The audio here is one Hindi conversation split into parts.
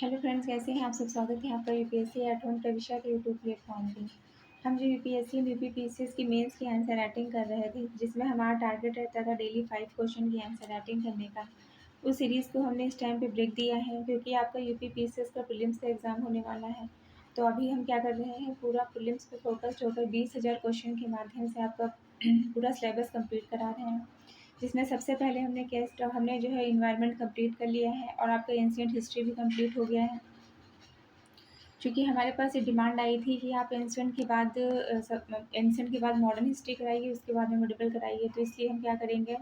हेलो फ्रेंड्स, कैसे हैं आप सब। स्वागत है आपका यूपीएससी एट होम प्रविष्या के यूट्यूब प्लेटफॉर्म पे। हम जो यूपीएससी और यूपीपीसीएस की मेंस की आंसर राइटिंग कर रहे थे, जिसमें हमारा टारगेट रहता था डेली 5 क्वेश्चन की आंसर राइटिंग करने का। उस सीरीज़ को हमने इस टाइम पे ब्रेक दिया है क्योंकि आपका यूपीपीसीएस का प्रीलिम्स का एग्ज़ाम होने वाला है। तो अभी हम क्या कर रहे हैं, पूरा प्रीलिम्स पे फोकस्ड होकर 20,000 क्वेश्चन के माध्यम से आपका पूरा सिलेबस कंप्लीट करा रहे हैं। जिसमें सबसे पहले हमने जो है एनवायरनमेंट कंप्लीट कर लिया है और आपका एंशिएंट हिस्ट्री भी कंप्लीट हो गया है। चूँकि हमारे पास ये डिमांड आई थी कि आप एंशिएंट के बाद मॉडर्न हिस्ट्री कराइए, उसके बाद में मेडिवल कराइए, तो इसलिए हम क्या करेंगे,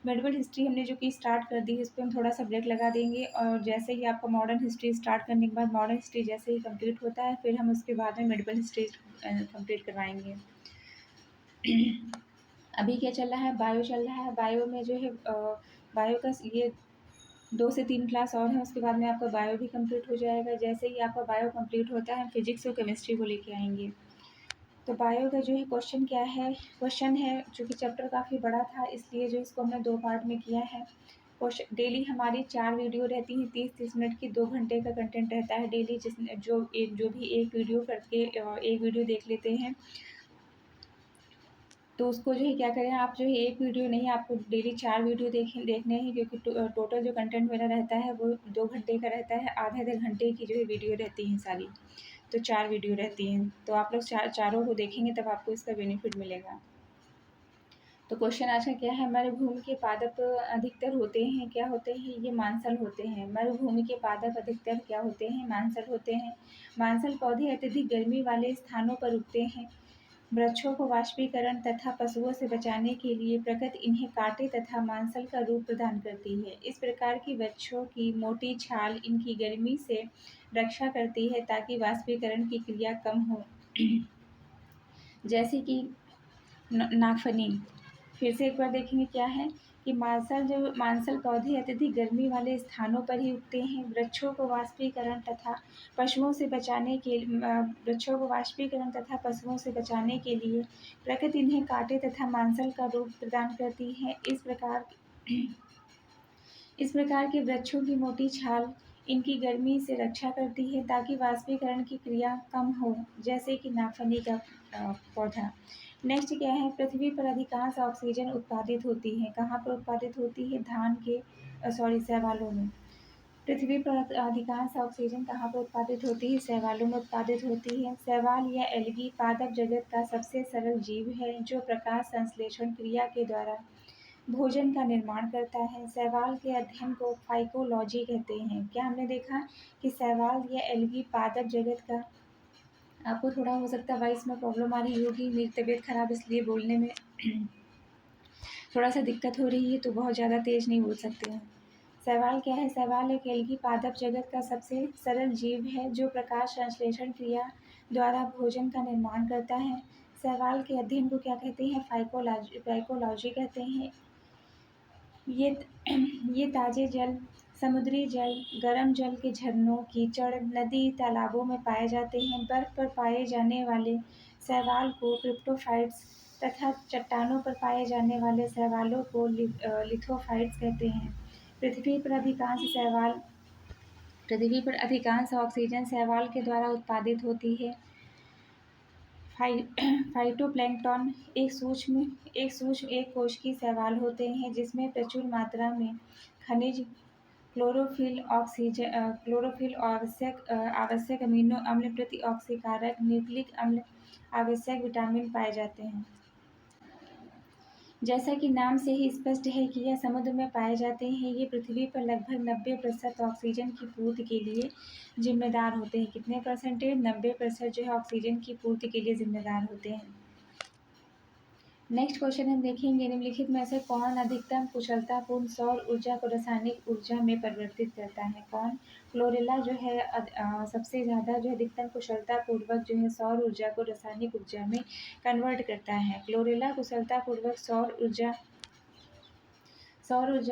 मेडिवल हिस्ट्री हमने जो कि स्टार्ट कर दी है, इस पे हम थोड़ा-सा ब्रेक लगा देंगे और जैसे ही आपका मॉडर्न हिस्ट्री स्टार्ट करने के बाद मॉडर्न हिस्ट्री जैसे ही कंप्लीट होता है, फिर हम उसके बाद में मेडिवल हिस्ट्री कंप्लीट करवाएँगे। अभी क्या चल रहा है, बायो चल रहा है। बायो में जो है बायो का ये 2 से 3 क्लास और हैं, उसके बाद में आपका बायो भी कंप्लीट हो जाएगा। जैसे ही आपका बायो कंप्लीट होता है, हम फिजिक्स और केमिस्ट्री को लेके आएँगे। तो बायो का जो है क्वेश्चन क्या है, क्वेश्चन है चूँकि चैप्टर काफ़ी बड़ा था, इसलिए जो इसको हमने 2 पार्ट में किया है। क्वेश्चन डेली हमारी 4 वीडियो रहती हैं, 30-30 मिनट की, 2 घंटे का कंटेंट रहता है डेली, जिसमें जो भी एक वीडियो करके एक वीडियो देख लेते हैं, तो उसको जो है क्या करें, आप जो है एक वीडियो नहीं, आपको डेली 4 वीडियो देखने हैं, क्योंकि टोटल जो कंटेंट मेरा रहता है वो 2 घंटे का रहता है। आधे-आधे घंटे की जो है वीडियो रहती हैं सारी, तो 4 वीडियो रहती हैं। तो आप लोग चारों को देखेंगे तब आपको इसका बेनिफिट मिलेगा। तो क्वेश्चन आज का क्या है, मरुभूमि के पादप अधिकतर होते हैं, क्या होते हैं, ये मांसल होते हैं। मरुभूमि के पादप अधिकतर क्या होते हैं, मांसल होते हैं। मांसल पौधे अत्यधिक गर्मी वाले स्थानों पर उगते हैं। वृक्षों को वाष्पीकरण तथा पशुओं से बचाने के लिए प्रकृति इन्हें कांटे तथा मांसल का रूप प्रदान करती है। इस प्रकार की वृक्षों की मोटी छाल इनकी गर्मी से रक्षा करती है ताकि वाष्पीकरण की क्रिया कम हो। जैसे कि नागफनी। फिर से एक बार देखेंगे क्या है कि मांसल पौधे अत्यधिक गर्मी वाले स्थानों पर ही उगते हैं। वृक्षों को वाष्पीकरण तथा पशुओं से बचाने के लिए प्रकृति इन्हें कांटे तथा मांसल का रूप प्रदान करती है। इस प्रकार के वृक्षों की मोटी छाल इनकी गर्मी से रक्षा करती है ताकि वाष्पीकरण की क्रिया कम हो, जैसे कि नागफनी का पौधा। नेक्स्ट क्या है, पृथ्वी पर अधिकांश ऑक्सीजन उत्पादित होती है। कहाँ पर उत्पादित होती है, शैवालों में। पृथ्वी पर अधिकांश ऑक्सीजन कहाँ पर उत्पादित होती है, शैवालों में उत्पादित होती है। शैवाल या एल्गी पादप जगत का सबसे सरल जीव है जो प्रकाश संश्लेषण क्रिया के द्वारा भोजन का निर्माण करता है। शैवाल के अध्ययन को फाइकोलॉजी कहते हैं। क्या हमने देखा कि शैवाल या एल्गी पादप जगत का, आपको थोड़ा हो सकता है वॉइस में प्रॉब्लम आ रही होगी, मेरी तबीयत खराब, इसलिए बोलने में थोड़ा सा दिक्कत हो रही है, तो बहुत ज़्यादा तेज़ नहीं बोल सकते हैं। शैवाल क्या है, शैवाल एक एल्गी पादप जगत का सबसे सरल जीव है जो प्रकाश संश्लेषण क्रिया द्वारा भोजन का निर्माण करता है। शैवाल के अध्ययन को क्या कहते हैं, फाइकोलॉजी कहते हैं। ये ताज़े जल, समुद्री जल, गर्म जल के झरनों, कीचड़, नदी, तालाबों में पाए जाते हैं। बर्फ़ पर पाए जाने वाले शैवाल को क्रिप्टोफाइट्स तथा चट्टानों पर पाए जाने वाले शैवालों को लिथोफाइट्स कहते हैं। पृथ्वी पर अधिकांश ऑक्सीजन शैवाल के द्वारा उत्पादित होती है। फाइटोप्लैंक्टन एक कोशिकीय शैवाल होते हैं जिसमें प्रचुर मात्रा में खनिज, क्लोरोफिल आवश्यक अमीनो अम्ल, प्रतिऑक्सीकारक, न्यूक्लिक अम्ल, आवश्यक विटामिन पाए जाते हैं। जैसा कि नाम से ही स्पष्ट है कि यह समुद्र में पाए जाते हैं। ये पृथ्वी पर लगभग 90% ऑक्सीजन की पूर्ति के लिए जिम्मेदार होते हैं। कितने परसेंटेज, 90% जो है ऑक्सीजन की पूर्ति के लिए जिम्मेदार होते हैं। नेक्स्ट क्वेश्चन हम देखेंगे, निम्नलिखित में से कौन अधिकतम कुशलतापूर्ण सौर ऊर्जा को रासायनिक ऊर्जा में परिवर्तित करता है। कौन, क्लोरेला जो है सबसे ज़्यादा जो अधिकतम कुशलतापूर्वक जो है सौर ऊर्जा को रासायनिक ऊर्जा में कन्वर्ट करता है। क्लोरेला कुशलतापूर्वक सौर ऊर्जा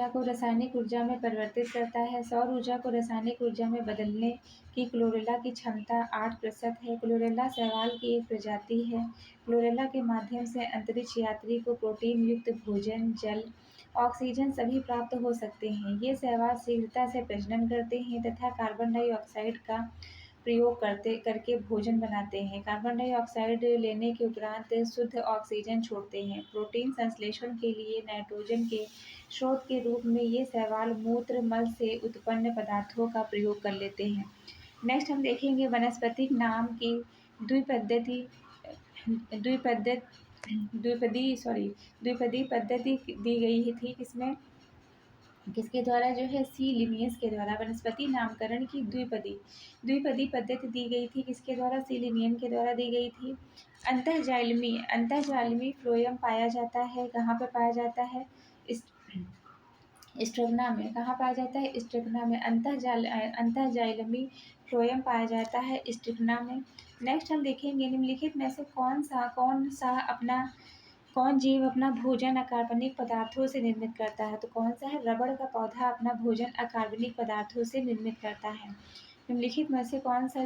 को रासायनिक ऊर्जा में परिवर्तित करता है। सौर ऊर्जा को रासायनिक ऊर्जा में बदलने की क्लोरेला की क्षमता 8% है। क्लोरेला शैवाल की एक प्रजाति है। क्लोरेला के माध्यम से अंतरिक्ष यात्री को प्रोटीन युक्त भोजन, जल ऑक्सीजन सभी प्राप्त हो सकते हैं। ये शैवाल शीघ्रता से प्रजनन करते हैं तथा कार्बन डाइऑक्साइड का प्रयोग करके भोजन बनाते हैं। कार्बन डाइऑक्साइड लेने के उपरांत शुद्ध ऑक्सीजन छोड़ते हैं। प्रोटीन संश्लेषण के लिए नाइट्रोजन के स्रोत के रूप में ये शैवाल मूत्र मल से उत्पन्न पदार्थों का प्रयोग कर लेते हैं। नेक्स्ट हम देखेंगे वनस्पतिक नाम की द्विपद्धति द्विपद्धति द्विपदी पद्धति दी गई थी किसके द्वारा जो है सी लिनियस के द्वारा वनस्पति नामकरण की द्विपदी पद्धति दी गई थी किसके द्वारा सी लिनियन के द्वारा दी गई थी। अंतःजालमी फ्लोएम पाया जाता है, कहाँ पे पाया जाता है, स्ट्रगना में। कहाँ पाया जाता है, स्ट्रगना में। अंतःजालमी फ्लोएम पाया जाता है स्ट्रगना में। नेक्स्ट हम देखेंगे निम्नलिखित में से कौन जीव अपना भोजन अकार्बनिक पदार्थों से निर्मित करता है। तो कौन सा है, रबड़ का पौधा अपना भोजन अकार्बनिक पदार्थों से निर्मित करता है। निम्नलिखित में से कौन सा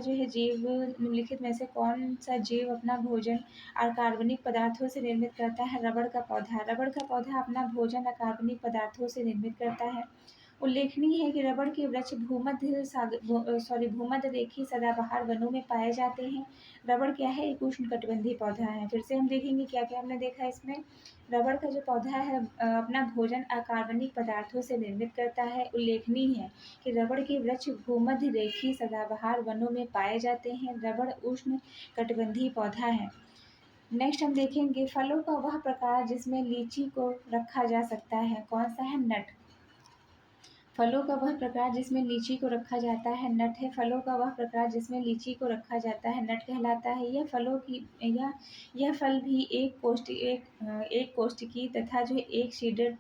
जीव अपना भोजन अकार्बनिक पदार्थों से निर्मित करता है, रबड़ का पौधा अपना भोजन अकार्बनिक पदार्थों से निर्मित करता है। उल्लेखनीय है कि रबड़ के वृक्ष भूमध्य रेखीय सदाबहार वनों में पाए जाते हैं। रबड़ क्या है, एक उष्णकटिबंधीय पौधा है। फिर से हम देखेंगे क्या क्या हमने देखा इसमें। रबड़ का जो पौधा है अपना भोजन अकार्बनिक पदार्थों से निर्मित करता है। उल्लेखनीय है कि रबड़ के वृक्ष भूमध्य रेखीय सदाबहार वनों में पाए जाते हैं। रबड़ उष्णकटिबंधीय पौधा है। नेक्स्ट हम देखेंगे फलों का वह प्रकार जिसमें लीची को रखा जा सकता है। कौन सा है, नट। फलों का वह प्रकार जिसमें लीची को रखा जाता है, नट है। फलों का वह प्रकार जिसमें लीची को रखा जाता है, नट कहलाता है। यह फल भी एक कोष्ठकी तथा जो एक सीडेड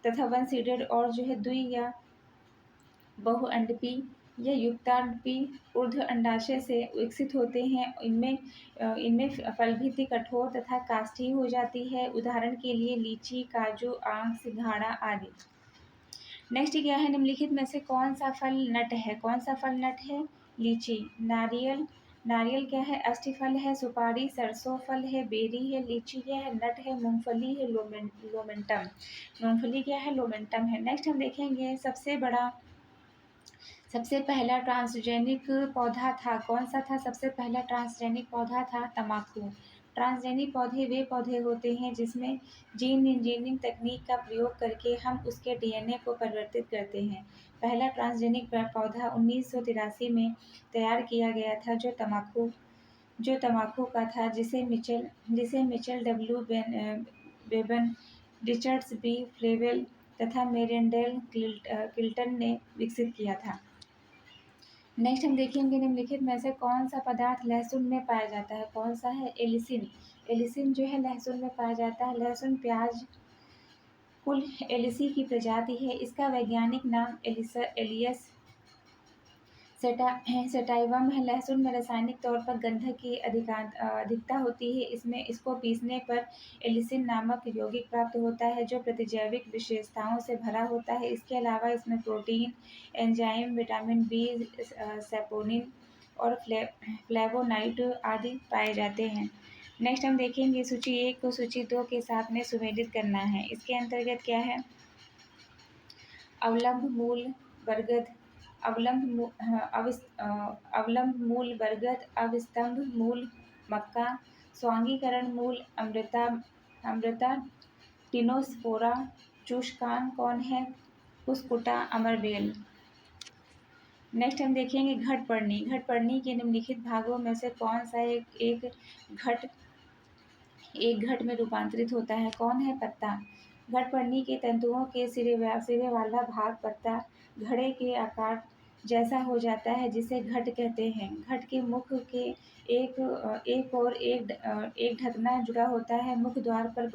तथा वन सीडेड और जो है द्वि या बहुअंडपी या युक्तांडपी ऊर्ध्व अंडाशय से विकसित होते हैं। इनमें फलभित्ति कठोर तथा काष्ठीय हो जाती है। उदाहरण के लिए लीची, काजू, आम, सिंघाड़ा आदि। नेक्स्ट क्या है, निम्नलिखित में से कौन सा फल नट है, लीची। नारियल क्या है, अष्टफल है। सुपारी, सरसों फल है। बेरी है। लीची क्या है, नट है। मूंगफली है, लोमेंटम है। नेक्स्ट हम देखेंगे सबसे पहला ट्रांसजेनिक पौधा था। कौन सा था, सबसे पहला ट्रांसजेनिक पौधा था, तम्बाकू। ट्रांसजेनिक पौधे वे पौधे होते हैं जिसमें जीन इंजीनियरिंग तकनीक का प्रयोग करके हम उसके डीएनए को परिवर्तित करते हैं। पहला ट्रांसजेनिक पौधा 1983 में तैयार किया गया था जो तम्बाकू का था, जिसे मिचेल डब्ल्यू बेबन, रिचर्ड्स बी फ्लेवेल तथा मेरेंडेल क्लिंटन ने विकसित किया था। नेक्स्ट हम देखेंगे निम्नलिखित में से कौन सा पदार्थ लहसुन में पाया जाता है। कौन सा है, एलिसिन जो है लहसुन में पाया जाता है। लहसुन प्याज कुल एलिसी की प्रजाति है। इसका वैज्ञानिक नाम एलियस सेटाइवम है। लहसुन में रासायनिक तौर पर गंधक की अधिकता होती है। इसको पीसने पर एलिसिन नामक यौगिक प्राप्त होता है जो प्रतिजैविक विशेषताओं से भरा होता है। इसके अलावा इसमें protein, enzyme, vitamin B, saponin और फ्लेवोनाइड आदि पाए जाते हैं। नेक्स्ट हम देखेंगे सूची 1 को सूची 2 के साथ में सुमेलित करना है। इसके अंतर्गत क्या है, अवलंब मूल बरगद, अवस्तंभ मूल मक्का, स्वांगीकरण मूल अमृता टिनोस्पोरा, चूषकान कौन है, कुस्कुटा, अमरबेल। नेक्स्ट हम देखेंगे घटपर्णी के निम्नलिखित भागों में से कौन सा एक घट में रूपांतरित होता है। कौन है, पत्ता। घटपर्णी के तंतुओं के सिरे वाला भाग पत्ता घड़े के आकार जैसा हो जाता है जिसे घट कहते हैं। घट के मुख के एक ढकना जुड़ा होता है। मुख द्वार पर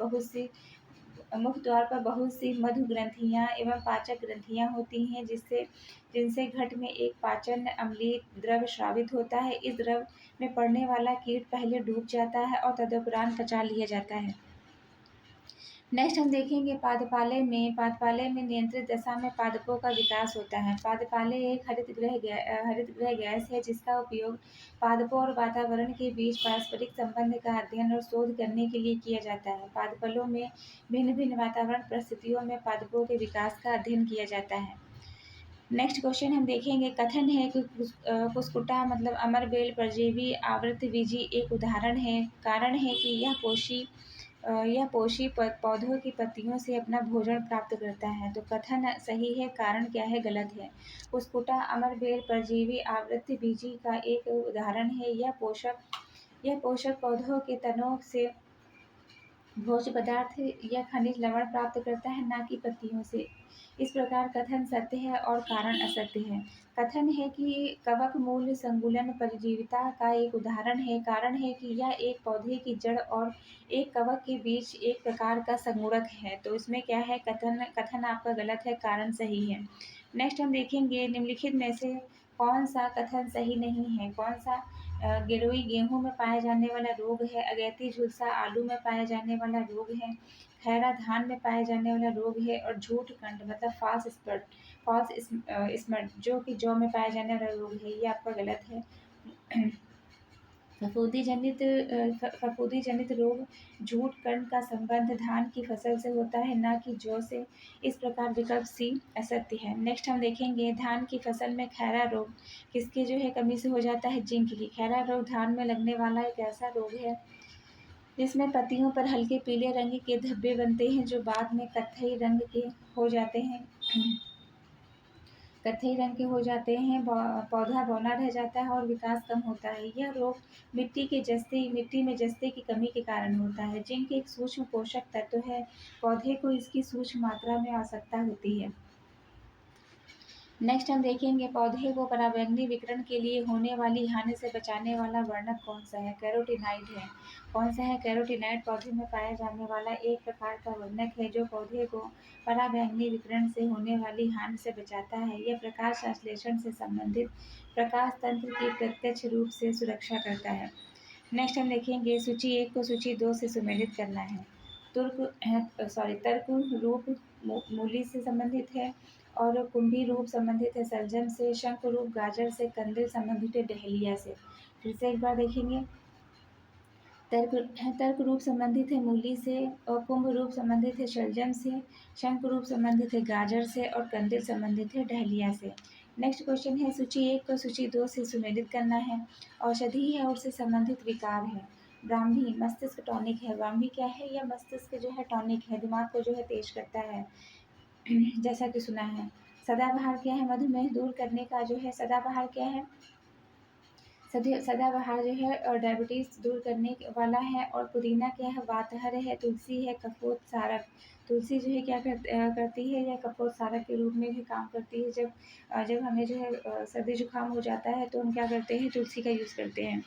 बहुत सी मधु ग्रंथियां एवं पाचक ग्रंथियां होती हैं जिनसे घट में एक पाचन अम्लीय द्रव स्रावित होता है। इस द्रव में पड़ने वाला कीट पहले डूब जाता है और तदुपरांत पचा लिया जाता है। नेक्स्ट हम देखेंगे पादपालय में नियंत्रित दशा में पादपों का विकास होता है। पादपालय एक हरित गृह गैस है जिसका उपयोग पादपों और वातावरण के बीच पारस्परिक संबंध का अध्ययन और शोध करने के लिए किया जाता है। पादपों में भिन्न भिन्न वातावरण परिस्थितियों में पादपों के विकास का अध्ययन किया जाता है। नेक्स्ट क्वेश्चन हम देखेंगे, कथन है कि कुस्कुटा मतलब अमरबेल परजीवी आवृतबीजी एक उदाहरण है। कारण है कि यह पोषी पौधों की पत्तियों से अपना भोजन प्राप्त करता है। तो कथन सही है, कारण क्या है गलत है। कुस्कुटा अमरबेल परजीवी आवृतबीजी का एक उदाहरण है। यह पोषक पौधों के तनों से भोज्य पदार्थ या खनिज लवण प्राप्त करता है, ना कि पत्तियों से। इस प्रकार कथन सत्य है और कारण असत्य है। कथन है कि कवक मूल संकुलन परजीविता का एक उदाहरण है। कारण है कि यह एक पौधे की जड़ और एक कवक के बीच एक प्रकार का संगुणक है। तो इसमें क्या है, कथन आपका गलत है, कारण सही है। नेक्स्ट हम देखेंगे, निम्नलिखित में से कौन सा कथन सही नहीं है। कौन सा, गिलोय गेहूं में पाया जाने वाला रोग है। अगैती झुलसा आलू में पाया जाने वाला रोग है। खैरा धान में पाया जाने वाला रोग है। और झूठ कंड मतलब फॉल्स स्मट जो कि जौ में पाया जाने वाला रोग है, ये आपका गलत है। फफूंदी जनित रोग झूठ कंड का संबंध धान की फसल से होता है, ना कि जौ से। इस प्रकार विकल्प सी असत्य है। नेक्स्ट हम देखेंगे, धान की फसल में खैरा रोग किसकी जो है कमी से हो जाता है, जिंक की। खैरा रोग धान में लगने वाला एक ऐसा रोग है जिसमें पत्तियों पर हल्के पीले रंग के धब्बे बनते हैं जो बाद में कत्थई रंग के हो जाते हैं। पौधा बौना रह जाता है और विकास कम होता है। यह रोग मिट्टी में जस्ते की कमी के कारण होता है। जिंक एक सूक्ष्म पोषक तत्व है, पौधे को इसकी सूक्ष्म मात्रा में आवश्यकता होती है। नेक्स्ट हम देखेंगे, पौधे को पराबैंगनी विकिरण के लिए होने वाली हानि से बचाने वाला वर्णक कौन सा है। कैरोटीनाइड है। कौन सा है, कैरोटीनाइड पौधे में पाया जाने वाला एक प्रकार का वर्णक है जो पौधे को पराबैंगनी विकिरण से होने वाली हानि से बचाता है। यह प्रकाश संश्लेषण से संबंधित प्रकाश तंत्र की प्रत्यक्ष रूप से सुरक्षा करता है। नेक्स्ट हम देखेंगे, सूची 1 को सूची 2 से सुमेलित करना है। तर्क रूप मूली से संबंधित है और कुंभी रूप संबंधित है सलजम से। शंख रूप गाजर से। कंदिल संबंधित है डहेलिया से। फिर से एक बार देखेंगे, तर्क रूप संबंधित है मूली से और कुंभ रूप संबंधित है शलजम से। शंख रूप संबंधित है गाजर से और कंदिल संबंधित है डहेलिया से। नेक्स्ट क्वेश्चन है, सूची 1 को सूची 2 से सुमेलित करना है। औषधि है और उससे संबंधित विकार है। ब्राह्मी मस्तिष्क टॉनिक है। ब्राह्मी क्या है, यह मस्तिष्क जो है टॉनिक है, दिमाग को जो है तेज करता है जैसा कि सुना है। सदाबहार क्या है, मधुमेह दूर करने का जो है सदाबहार क्या है, सदाबहार जो है और डायबिटीज दूर करने वाला है। और पुदीना क्या है, वातहर है। तुलसी है कफोत सारक। तुलसी जो है क्या करती है, यह कफोत सारक के रूप में भी काम करती है। जब हमें जो है सर्दी जुकाम हो जाता है तो हम क्या करते हैं, तुलसी का यूज़ करते हैं।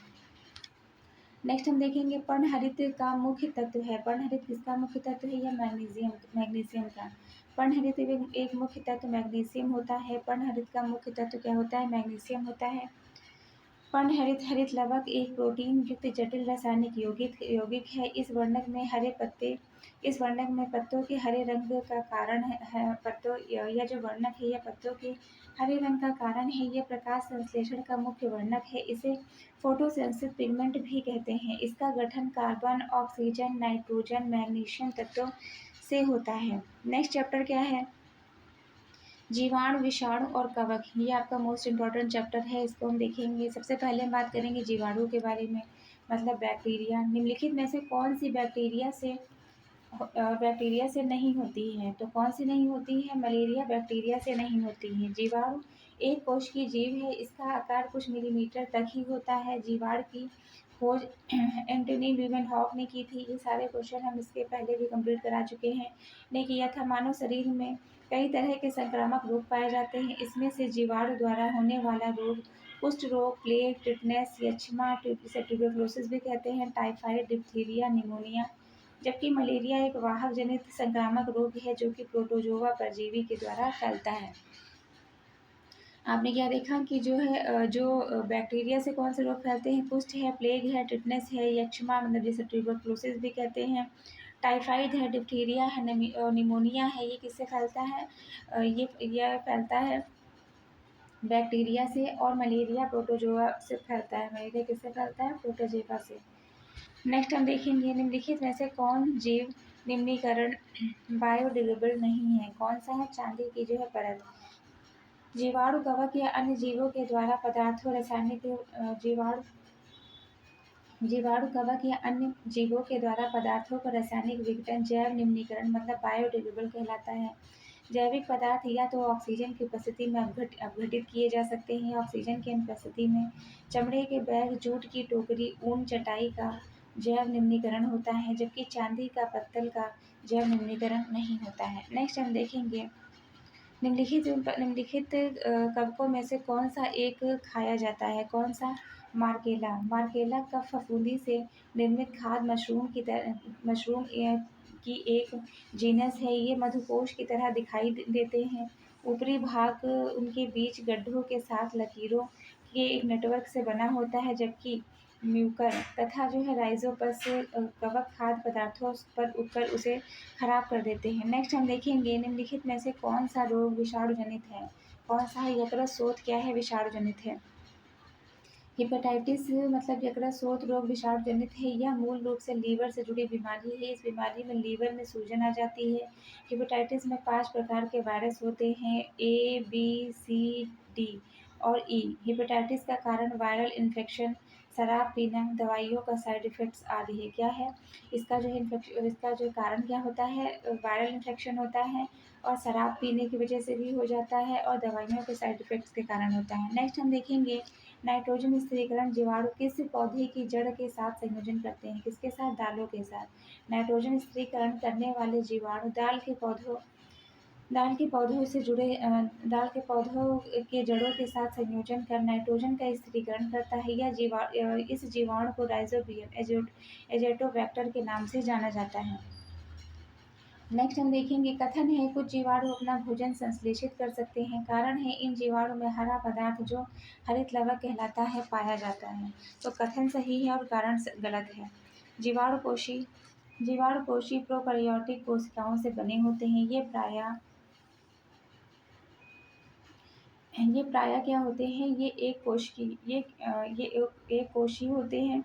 नेक्स्ट हम देखेंगे, पर्णहरित का मुख्य तत्व है। पर्णहरित किसका मुख्य तत्व है, यह मैग्नीशियम का। पर्णहरित एक मुख्य तत्व मैग्नीशियम होता है। पर्णहरित का मुख्य तत्व क्या होता है, मैग्नीशियम होता है। पर्णहरित हरित लवक एक प्रोटीन युक्त जटिल रासायनिक यौगिक है। इस वर्णक में पत्तों के हरे रंग का कारण है। यह जो वर्णक है यह पत्तों के हरे रंग का कारण है। यह प्रकाश संश्लेषण का मुख्य वर्णक है। इसे फोटोसेंसिटिव पिगमेंट भी कहते हैं। इसका गठन कार्बन, ऑक्सीजन, नाइट्रोजन, मैग्नीशियम तत्वों से होता है। नेक्स्ट चैप्टर क्या है, जीवाणु, विषाणु और कवक। ये आपका मोस्ट इम्पॉर्टेंट चैप्टर है, इसको हम देखेंगे। सबसे पहले हम बात करेंगे जीवाणु के बारे में, मतलब बैक्टीरिया। निम्नलिखित में से कौन सी बैक्टीरिया से नहीं होती है। तो कौन सी नहीं होती है, मलेरिया बैक्टीरिया से नहीं होती है। जीवाणु एक कोश की जीव है, इसका आकार कुछ मिलीमीटर तक ही होता है। जीवाणु की खोज एंटनी ल्यूमेनहॉक ने की थी। ये सारे क्वेश्चन हम इसके पहले भी कंप्लीट करा चुके हैं, ने किया था। मानव शरीर में कई तरह के संक्रामक रोग पाए जाते हैं। इसमें से जीवाणु द्वारा होने वाला रोग कुष्ठ रोग, प्लेग, टिटनेस, यक्ष्मा, इसे ट्यूबरकुलोसिस भी कहते हैं, टाइफाइड, डिप्थीरिया, निमोनिया। जबकि मलेरिया एक वाहक जनित संक्रामक रोग है जो कि प्रोटोजोआ परजीवी के द्वारा फैलता है। आपने क्या देखा कि जो बैक्टीरिया से कौन से रोग फैलते हैं, कुष्ठ है, प्लेग है, टिटनेस है, यक्ष्मा मतलब जैसे ट्यूबरकुलोसिस भी कहते हैं, टाइफाइड है, डिप्थीरिया है, निमोनिया है, ये किससे फैलता है? ये फैलता है बैक्टीरिया से। और मलेरिया प्रोटोजोआ से फैलता है। मलेरिया किससे फैलता है? प्रोटोजोआ से। नेक्स्ट हम देखेंगे निम्नलिखित में से कौन जीव निम्नीकरण बायोडिग्रेडेबल नहीं है? कौन सा है? चांदी की जो है परत। जीवाणु, कवक या अन्य जीवों के द्वारा पदार्थों रासायनिक जीवाणु, कवक या अन्य जीवों के द्वारा पदार्थों का रासायनिक विघटन जैव निम्नीकरण मतलब बायोडिग्रेडेबल कहलाता है। जैविक पदार्थ या तो ऑक्सीजन की उपस्थिति में अपघटित किए जा सकते हैं, ऑक्सीजन की अनुपस्थिति में। चमड़े के बैग, जूट की टोकरी, ऊन, चटाई का जैव निम्नीकरण होता है, जबकि चांदी का पत्तल का जैव निम्नीकरण नहीं होता है। नेक्स्ट हम देखेंगे निम्नलिखित कवकों में से कौन सा एक खाया जाता है? कौन सा? मार्केला। मार्केला कफ फफूंदी से निर्मित खाद्य मशरूम की एक जीनस है। ये मधुकोश की तरह दिखाई देते हैं। ऊपरी भाग उनके बीच गड्ढों के साथ लकीरों के एक नेटवर्क से बना होता है, जबकि म्यूकर तथा जो है राइजोपस कवक खाद्य पदार्थों पर उगकर उसे खराब कर देते हैं। नेक्स्ट हम देखेंगे निम्नलिखित में से कौन सा रोग विषाणु जनित है? कौन सा है? यकृत शोथ क्या है? विषाणु जनित है। हेपेटाइटिस मतलब यकृत शोथ रोग विषाणु जनित है। यह मूल रूप से लीवर से जुड़ी बीमारी है। इस बीमारी में लीवर में सूजन आ जाती है। हेपेटाइटिस में 5 प्रकार के वायरस होते हैं, A, B, C, D और E। हेपेटाइटिस का कारण वायरल इन्फेक्शन, शराब पीना, दवाइयों का साइड इफ़ेक्ट्स आदि है। क्या है? इसका जो कारण क्या होता है? वायरल इन्फेक्शन होता है और शराब पीने की वजह से भी हो जाता है और दवाइयों के साइड इफ़ेक्ट्स के कारण होता है। नेक्स्ट हम देखेंगे नाइट्रोजन स्थिरीकरण जीवाणु किस पौधे की जड़ के साथ संयोजन करते हैं? किसके साथ? दालों के साथ। नाइट्रोजन स्थिरीकरण करने वाले जीवाणु दाल के पौधों से जुड़े दाल के पौधों के जड़ों के साथ संयोजन कर नाइट्रोजन का स्थिरीकरण करता है। इस जीवाणु को राइजोबियम एजेटोबैक्टर के नाम से जाना जाता है। नेक्स्ट हम देखेंगे कथन है कुछ जीवाणु अपना भोजन संश्लेषित कर सकते हैं। कारण है इन जीवाणु में हरा पदार्थ जो हरित लवक कहलाता है पाया जाता है। तो कथन सही है और कारण गलत है। जीवाणु कोशी प्रोकैरियोटिक कोशिकाओं से बने होते हैं। ये प्राय क्या होते हैं? ये एक कोशी होते हैं।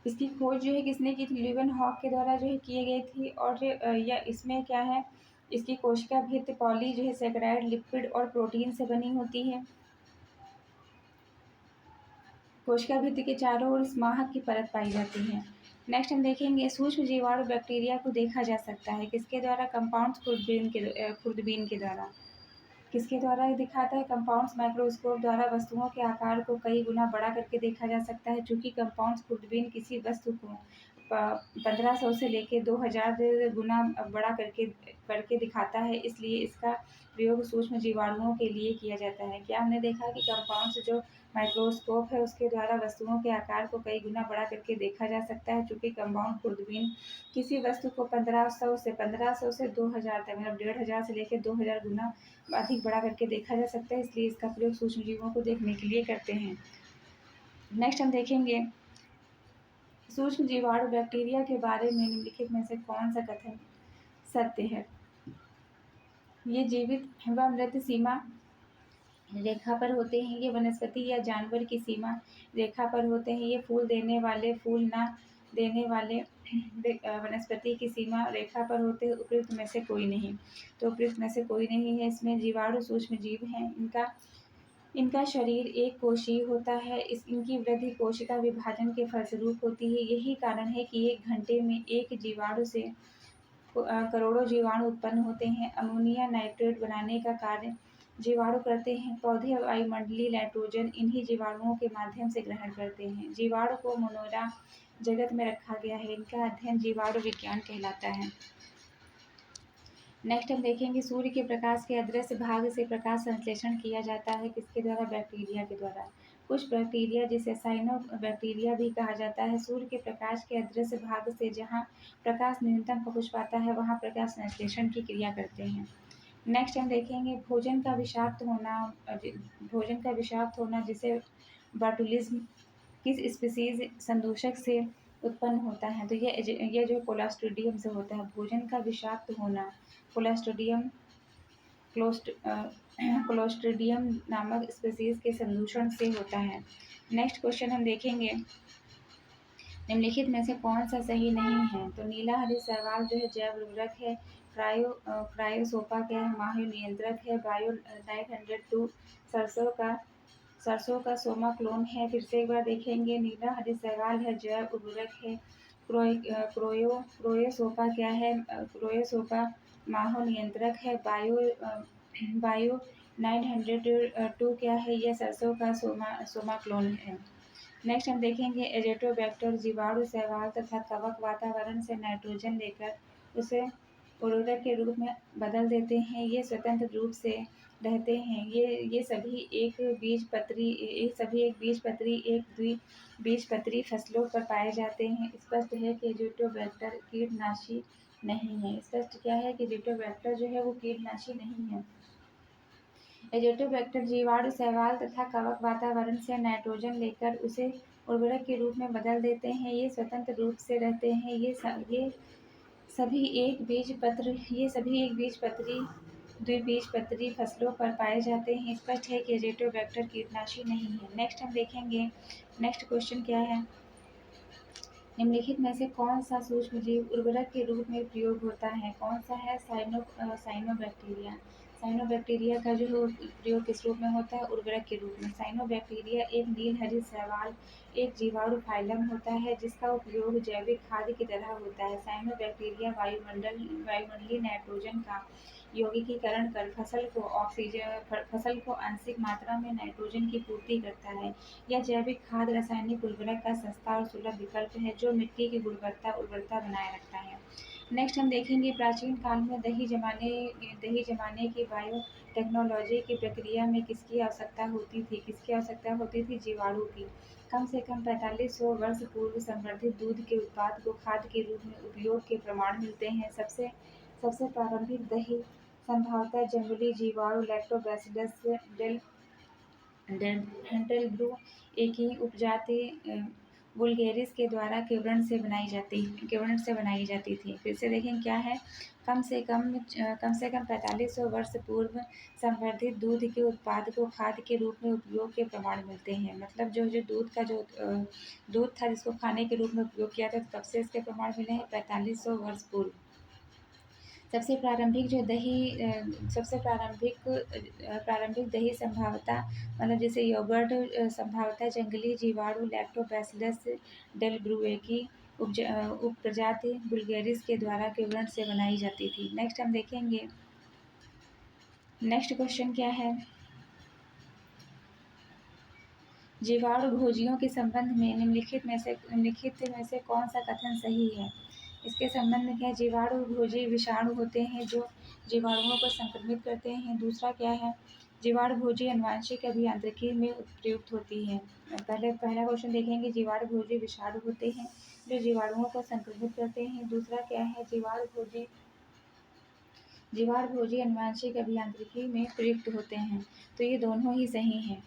इसकी खोज जो है किसने की थी? लीवेनहॉक के द्वारा जो है की गई थी। और यह इसमें क्या है? इसकी कोशिका भित्ति पॉली जो है सैकराइड, लिपिड और प्रोटीन से बनी होती है। कोशिका भित्ति के चारों ओर स्माहक की परत पाई जाती है। नेक्स्ट हम देखेंगे सूक्ष्म जीवाणु बैक्टीरिया को देखा जा सकता है किसके द्वारा? कंपाउंड्स खुर्दबीन के द्वारा। किसके द्वारा दिखाता है? कंपाउंड्स माइक्रोस्कोप द्वारा वस्तुओं के आकार को कई गुना बड़ा करके देखा जा सकता है। चूँकि कंपाउंड्स खुर्दबीन किसी वस्तु को 1500 से लेकर 2000 गुना बड़ा करके दिखाता है, इसलिए इसका प्रयोग सूक्ष्म जीवाणुओं के लिए किया जाता है। क्या हमने देखा कि कंपाउंड्स जो माइक्रोस्कोप है उसके द्वारा वस्तुओं के आकार को कई गुना बड़ा करके देखा जा सकता है। चूँकि कंपाउंड खुर्दबीन किसी वस्तु को 1500 से 2000 तक मतलब 1500 से लेकर 2000 गुना अधिक बड़ा करके देखा जा सकता है, इसलिए इसका प्रयोग सूक्ष्म जीवों को देखने के लिए करते हैं। नेक्स्ट हम देखेंगे सूक्ष्म जीवाणु बैक्टीरिया के बारे में निम्नलिखित में से कौन सा कथन सत्य है? ये जीवित व मृत सीमा रेखा पर होते हैं। ये वनस्पति या जानवर की सीमा रेखा पर होते हैं। ये फूल देने वाले, फूल ना देने वाले वनस्पति की सीमा रेखा पर होते हैं। उपयुक्त में से कोई नहीं। तो उपयुक्त में से कोई नहीं है। इसमें जीवाणु सूक्ष्म जीव हैं। इनका शरीर एक कोशीय होता है। इनकी वृद्धि कोशिका विभाजन के फलस्वरूप होती है। यही कारण है कि 1 घंटे में एक जीवाणु से करोड़ों जीवाणु उत्पन्न होते हैं। अमोनिया नाइट्रेट बनाने का कार्य जीवाणु करते हैं। पौधे वायुमंडलीय नाइट्रोजन इन्हीं जीवाणुओं के माध्यम से ग्रहण करते हैं। जीवाणु को मोनोरा जगत में रखा गया है। इनका अध्ययन जीवाणु विज्ञान कहलाता है। नेक्स्ट हम देखेंगे सूर्य के प्रकाश के अदृश्य भाग से प्रकाश संश्लेषण किया जाता है किसके द्वारा? बैक्टीरिया के द्वारा। कुछ बैक्टीरिया जिसे साइनो बैक्टीरिया भी कहा जाता है सूर्य के प्रकाश के अदृश्य भाग से जहाँ प्रकाश न्यूनतम पहुँच पाता है वहाँ प्रकाश संश्लेषण की क्रिया करते हैं। नेक्स्ट हम देखेंगे भोजन का विषाक्त होना जिसे बॉटुलिज्म किस स्पीसीज संदूषक से उत्पन्न होता है। तो ये जो कोलास्ट्रिडियम से होता है, भोजन का विषाक्त होना कोलास्ट्रिडियम क्लोस्ट्रिडियम नामक स्पीसीज के संदूषण से होता है। नेक्स्ट क्वेश्चन हम देखेंगे, निम्नलिखित में से कौन सा सही नहीं है? तो नीला हरित शैवाल जो है जैव उर्वरक है, क्रायोसोपा क्या है? वायु नियंत्रक है, बायो 902 सरसों का सोमा क्लोन है। फिर से एक बार देखेंगे, नीला हरित शैवाल है, जैव उर्वरक है, क्रोयोसोपा क्या है? क्रोयोसोपा माहो नियंत्रक है, बायो 902 क्या है? यह सरसों का सोमा क्लोन है। नेक्स्ट हम देखेंगे, एजेटोबैक्टर जीवाणु शैवाल तथा कवक वातावरण से नाइट्रोजन लेकर उसे उर्वरक के रूप में बदल देते हैं। ये स्वतंत्र रूप से रहते हैं। ये सभी एक बीजपत्री एक द्विबीजपत्री फसलों पर पाए जाते हैं। स्पष्ट है कि एजेटोबैक्टर कीटनाशी नहीं है। स्पष्ट क्या है कि एजेटोबैक्टर जो है वो कीटनाशी नहीं है। एजेटोबैक्टर जीवाणु शैवाल तथा कवक वातावरण से नाइट्रोजन लेकर उसे उर्वरक के रूप में बदल देते हैं। ये स्वतंत्र रूप से रहते हैं। सभी एक बीजपत्री द्विबीजपत्री फसलों पर पाए जाते हैं। स्पष्ट है कि एजेटोबैक्टर कीटनाशी नहीं है। नेक्स्ट हम देखेंगे, नेक्स्ट क्वेश्चन क्या है, निम्नलिखित में से कौन सा सूक्ष्मजीव उर्वरक के रूप में प्रयोग होता है? कौन सा है? साइनोबैक्टीरिया। साइनोबैक्टीरिया का जो प्रयोग किस रूप में होता है? उर्वरक के रूप में। साइनोबैक्टीरिया एक नील हरित शैवाल एक जीवाणु फाइलम होता है जिसका उपयोग जैविक खाद की तरह होता है। साइनोबैक्टीरिया वायुमंडलीय नाइट्रोजन का यौगिकीकरण कर फसल को आंशिक मात्रा में नाइट्रोजन की पूर्ति करता है। यह जैविक खाद रासायनिक उर्वरक का सस्ता और सुलभ विकल्प है जो मिट्टी की उर्वरता बनाए रखता है। नेक्स्ट हम देखेंगे, प्राचीन काल में दही जमाने की बायोटेक्नोलॉजी की प्रक्रिया में किसकी आवश्यकता होती थी? जीवाणु की। कम से कम 4500 वर्ष पूर्व संवर्धित दूध के उत्पाद को खाद के रूप में उपयोग के प्रमाण मिलते हैं। सबसे प्रारंभिक दही संभवतः जंगली जीवाणु लैक्टोबैसिलस डेल्ब्रू एक ही उपजाति बुल्गेरिस के द्वारा केवड़न से बनाई जाती थी। फिर से देखें क्या है, कम से कम 4500 वर्ष पूर्व संवर्धित दूध के उत्पाद को खाद्य के रूप में उपयोग के प्रमाण मिलते हैं। मतलब जो दूध था जिसको खाने के रूप में उपयोग किया था, तब से इसके प्रमाण मिले हैं 4500 वर्ष पूर्व। सबसे प्रारंभिक दही संभवतः मतलब जैसे योगर्ट संभवतः जंगली जीवाणु लैक्टोबैसिलस डेल्ब्रूए की उपप्रजाति बुल्गेरिस के द्वारा केवड़न से बनाई जाती थी। नेक्स्ट हम देखेंगे, नेक्स्ट क्वेश्चन क्या है, जीवाणु भोजियों के संबंध में निम्नलिखित में से कौन सा कथन सही है? इसके संबंध में क्या है? जीवाणु भोजी विषाणु होते हैं जो जीवाणुओं को संक्रमित करते हैं। दूसरा क्या है, जीवाणु भोजी आनुवंशिक अभियांत्रिकी में प्रयुक्त होती है। पहला क्वेश्चन देखेंगे, जीवाणु भोजी विषाणु होते हैं जो जीवाणुओं को संक्रमित करते हैं। दूसरा क्या है, जीवाणु भोजी आनुवंशिक अभियांत्रिकी में प्रयुक्त होते हैं। तो ये दोनों ही सही हैं।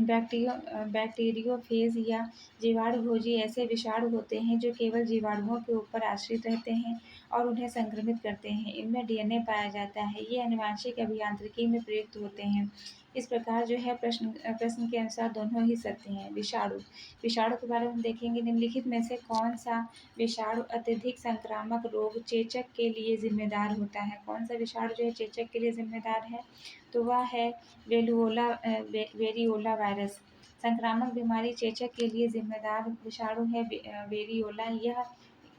बैक्टीरियोफेज या जीवाणु भोजी ऐसे विषाणु होते हैं जो केवल जीवाणुओं के ऊपर आश्रित रहते हैं और उन्हें संक्रमित करते हैं। इनमें डीएनए पाया जाता है। ये आनुवंशिक अभियांत्रिकी में प्रयुक्त होते हैं। इस प्रकार जो है प्रश्न के अनुसार दोनों ही सत्य हैं। विषाणु के बारे में देखेंगे, निम्नलिखित में से कौन सा विषाणु अत्यधिक संक्रामक रोग चेचक के लिए जिम्मेदार होता है? कौन सा विषाणु जो है चेचक के लिए जिम्मेदार है? तो वह है वेरियोला वायरस। संक्रामक बीमारी चेचक के लिए जिम्मेदार विषाणु है वेरियोला।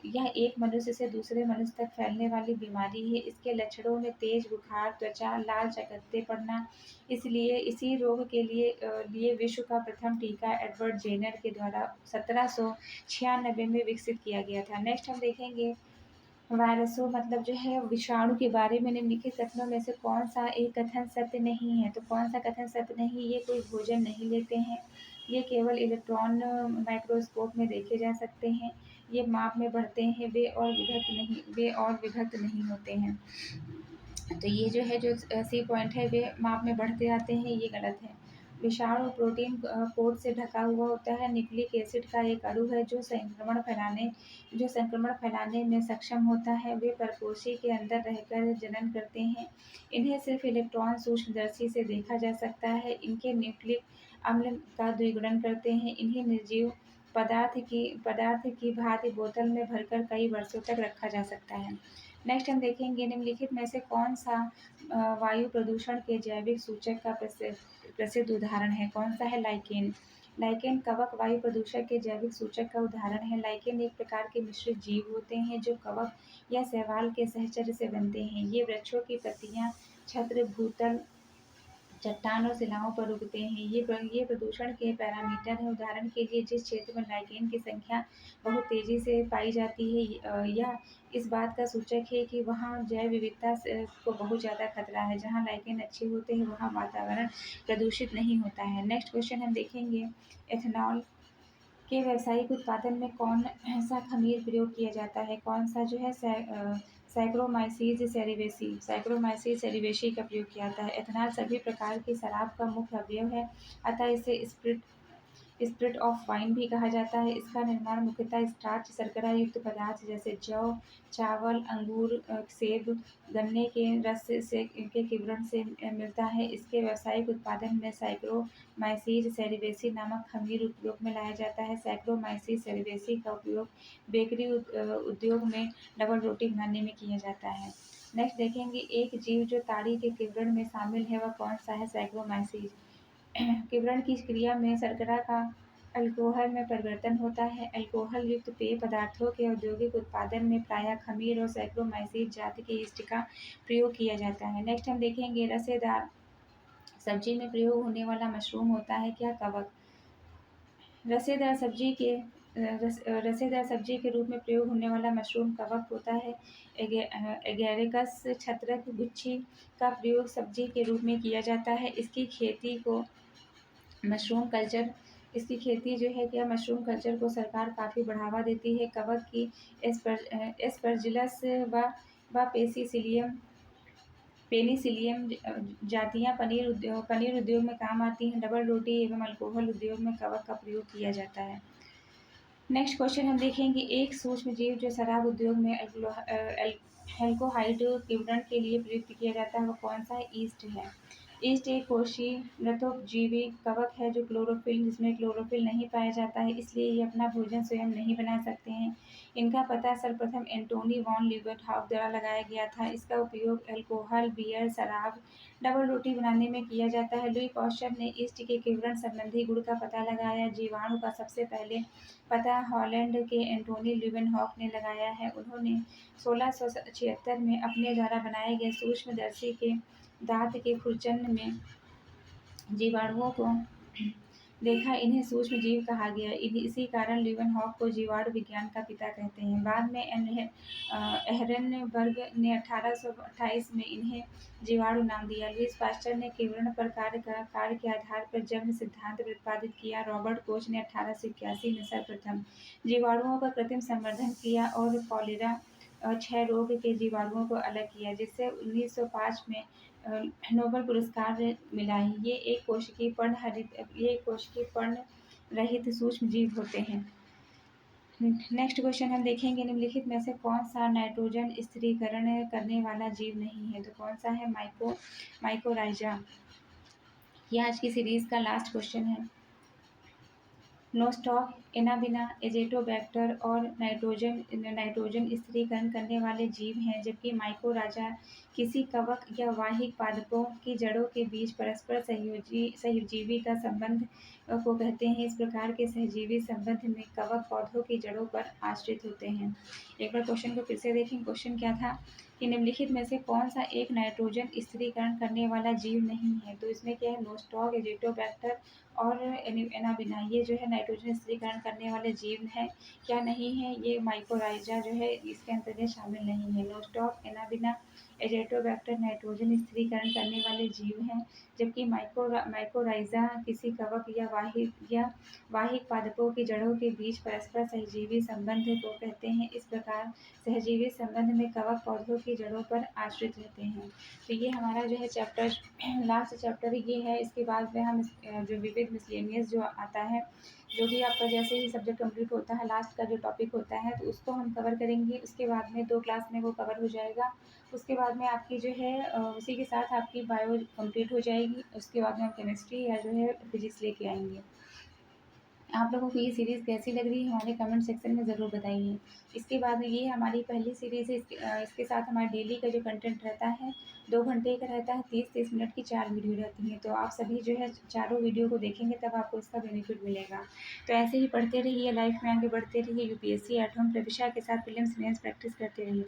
यह एक मनुष्य से दूसरे मनुष्य तक फैलने वाली बीमारी है। इसके लक्षणों में तेज बुखार, त्वचा लाल चकत्ते पड़ना। इसलिए इसी रोग के लिए विश्व का प्रथम टीका एडवर्ड जेनर के द्वारा 1796 में विकसित किया गया था। नेक्स्ट हम देखेंगे, वायरसों मतलब जो है विषाणु के बारे में निम्नलिखित कथनों में से कौन सा एक कथन सत्य नहीं है? तो कौन सा कथन सत्य नहीं? ये कोई भोजन नहीं लेते हैं, ये केवल इलेक्ट्रॉन माइक्रोस्कोप में देखे जा सकते हैं, ये माप में बढ़ते हैं, वे और विभक्त नहीं होते हैं। तो ये जो है जो सी पॉइंट है वे माप में बढ़ते आते हैं, ये गलत है। विषाणु प्रोटीन कोट से ढका हुआ होता है। न्यूक्लिक एसिड का एक अणु है जो संक्रमण फैलाने में सक्षम होता है। वे परपोषी के अंदर रहकर जनन करते हैं। इन्हें सिर्फ इलेक्ट्रॉन सूक्ष्मदर्शी से देखा जा सकता है। इनके न्यूक्लिक अम्ल का द्विगुणन करते हैं। इन्हें निर्जीव पदार्थ की भांति बोतल में भरकर कई वर्षों तक रखा जा सकता है। नेक्स्ट हम देखेंगे निम्नलिखित में से कौन सा वायु प्रदूषण के जैविक सूचक का प्रसिद्ध उदाहरण है। कौन सा है? लाइकेन। लाइकेन कवक वायु प्रदूषण के जैविक सूचक का उदाहरण है। लाइकेन एक प्रकार के मिश्रित जीव होते हैं जो कवक या शैवाल के सहचर्य से बनते हैं। ये वृक्षों की पत्तियां, छत्र, भूतल, चट्टान और शिलाओं पर उगते हैं। ये प्रदूषण के पैरामीटर हैं। उदाहरण के लिए जिस क्षेत्र में लाइकेन की संख्या बहुत तेजी से पाई जाती है यह इस बात का सूचक है कि वहाँ जैव विविधता को बहुत ज़्यादा खतरा है। जहाँ लाइकेन अच्छे होते हैं वहाँ वातावरण प्रदूषित नहीं होता है। नेक्स्ट क्वेश्चन हम देखेंगे एथेनॉल के व्यावसायिक उत्पादन में कौन सा खमीर प्रयोग किया जाता है। कौन सा जो है सैक्रोमाइसीस सेरिवेसी का प्रयोग किया जाता है। एथेनॉल सभी प्रकार की शराब का मुख्य अवयव है, अतः इसे स्पिरिट ऑफ वाइन भी कहा जाता है। इसका निर्माण मुख्यतः स्टार्च शर्करा युक्त पदार्थ जैसे जौ, चावल, अंगूर, सेब, गन्ने के रस से के किण्वन से मिलता है। इसके व्यावसायिक उत्पादन में सैक्रोमाइसीस सेरिवेसी नामक खमीर उपयोग में लाया जाता है। सैक्रोमाइसीस सेरिवेसी का उपयोग बेकरी उद्योग में डबल रोटी बनाने में किया जाता है। नेक्स्ट देखेंगे एक जीव जो ताड़ी के किण्वन में शामिल है वह कौन सा है। सैक्रोमाइसीस। किण्वन की क्रिया में शर्करा का अल्कोहल में परिवर्तन होता है। अल्कोहल युक्त पेय पदार्थों के औद्योगिक उत्पादन में प्रायः खमीर और सैक्रोमाइसीस जाति के यीस्ट का प्रयोग किया जाता है। नेक्स्ट हम देखेंगे रसेदार सब्जी में प्रयोग होने वाला मशरूम होता है क्या। कवक। रसेदार सब्जी के रूप में प्रयोग होने वाला मशरूम कवक होता है। एगेरिकस छत्रक गुच्छी का प्रयोग सब्जी के रूप में किया जाता है। इसकी खेती जो है क्या मशरूम कल्चर को सरकार काफ़ी बढ़ावा देती है। कवक की एस्परजिलस व पेनिसिलियम जातियाँ पनीर उद्योग में काम आती हैं। डबल रोटी एवं अल्कोहल उद्योग में कवक का प्रयोग किया जाता है। नेक्स्ट क्वेश्चन हम देखेंगे एक सूक्ष्म जीव जो शराब उद्योग में एल्कोहाइड किण्वन के लिए प्रयुक्त किया जाता है वह कौन सा है। ईस्ट है। ईस्ट एक कोशीय मृतोपजीवी कवक है जिसमें क्लोरोफिल नहीं पाया जाता है, इसलिए ये अपना भोजन स्वयं नहीं बना सकते हैं। इनका पता सर्वप्रथम एंटोनी वॉन लीवेनहॉफ द्वारा लगाया गया था। इसका उपयोग अल्कोहल, बियर, शराब, डबल रोटी बनाने में किया जाता है। लुई पास्चर ने ईस्ट के किण्वन संबंधी गुण का पता लगाया। जीवाणु का सबसे पहले पता हॉलैंड के एंटोनी लीवेनहॉफ ने लगाया है। उन्होंने 1676 में अपने द्वारा बनाए गए सूक्ष्मदर्शी के दांत के खुरचन में जीवाणुओं को देखा। इन्हें सूक्ष्म जीव कहा गया। इसी कारण लीवेनहॉफ को जीवाणु विज्ञान का पिता कहते हैं। बाद में एहरेनबर्ग ने 1828 में इन्हें जीवाणु नाम दिया। लुईस पास्चर ने किण्वन पर कार्य के आधार पर जन्म सिद्धांत प्रतिपादित किया। रॉबर्ट कोच ने 1881 में सर्वप्रथम जीवाणुओं का कृत्रिम संवर्धन किया और कॉलेरा क्षय रोग के जीवाणुओं को अलग किया, जिससे 1905 में नोबेल पुरस्कार मिला। ये एक कोशिकीय पर्ण रहित सूक्ष्म जीव होते हैं। नेक्स्ट क्वेश्चन हम देखेंगे निम्नलिखित में से कौन सा नाइट्रोजन स्थिरीकरण करने वाला जीव नहीं है। तो कौन सा है। माइकोराइजा। यह आज की सीरीज का लास्ट क्वेश्चन है। नोस्टॉक, एनाबिना, एजेटोबैक्टर और नाइट्रोजन स्थिरीकरण करने वाले जीव हैं, जबकि माइकोराजा किसी कवक या वाहिक पादपों की जड़ों के बीच परस्पर सहजीवी का संबंध को कहते हैं। इस प्रकार के सहजीवी संबंध में कवक पौधों की जड़ों पर आश्रित होते हैं। एक बार क्वेश्चन को फिर से देखें। क्वेश्चन क्या था कि निम्नलिखित में से कौन सा एक नाइट्रोजन स्थिरीकरण करने वाला जीव नहीं है। तो इसमें क्या है। नोस्टॉक, एजेटोबैक्टर और एनाबिना ये जो है नाइट्रोजन स्थिरीकरण करने वाले जीव हैं। क्या नहीं है। ये माइकोराइजा जो है इसके अंतर्गत शामिल नहीं है। नोस्टॉक, एनाबिना एजेटोबैक्टर नाइट्रोजन स्थिरीकरण करने वाले जीव हैं, जबकि माइकोराइज़ा किसी कवक या वाहिक पादपों की जड़ों के बीच परस्पर सहजीवी संबंध को कहते हैं। इस प्रकार सहजीवी संबंध में कवक पौधों की जड़ों पर आश्रित रहते हैं। तो ये हमारा जो है चैप्टर लास्ट चैप्टर ये है। इसके बाद में हम जो विविध मिसलेनियस जो आता है, जो भी आपका जैसे ही सब्जेक्ट कंप्लीट होता है, लास्ट का जो टॉपिक होता है तो उसको हम कवर करेंगे। उसके बाद में 2 क्लास में वो कवर हो जाएगा। उसके बाद में आपकी जो है उसी के साथ आपकी बायो कंप्लीट हो जाएगी। उसके बाद में हम केमिस्ट्री या जो है फिजिक्स लेके आएंगे। आप लोगों को ये सीरीज़ कैसी लग रही है हमारे कमेंट सेक्शन में ज़रूर बताइए। इसके बाद ये हमारी पहली सीरीज़ है। इसके साथ हमारा डेली का जो कंटेंट रहता है 2 घंटे का रहता है, 30-30 मिनट की 4 वीडियो रहती हैं। तो आप सभी जो है चारों वीडियो को देखेंगे तब आपको इसका बेनिफिट मिलेगा। तो ऐसे ही पढ़ते रहिए, लाइफ में आगे बढ़ते रहिए, यूपीएससी एट होम प्रविशा के साथ प्रीलिम्स मेंस प्रैक्टिस करते रहिए।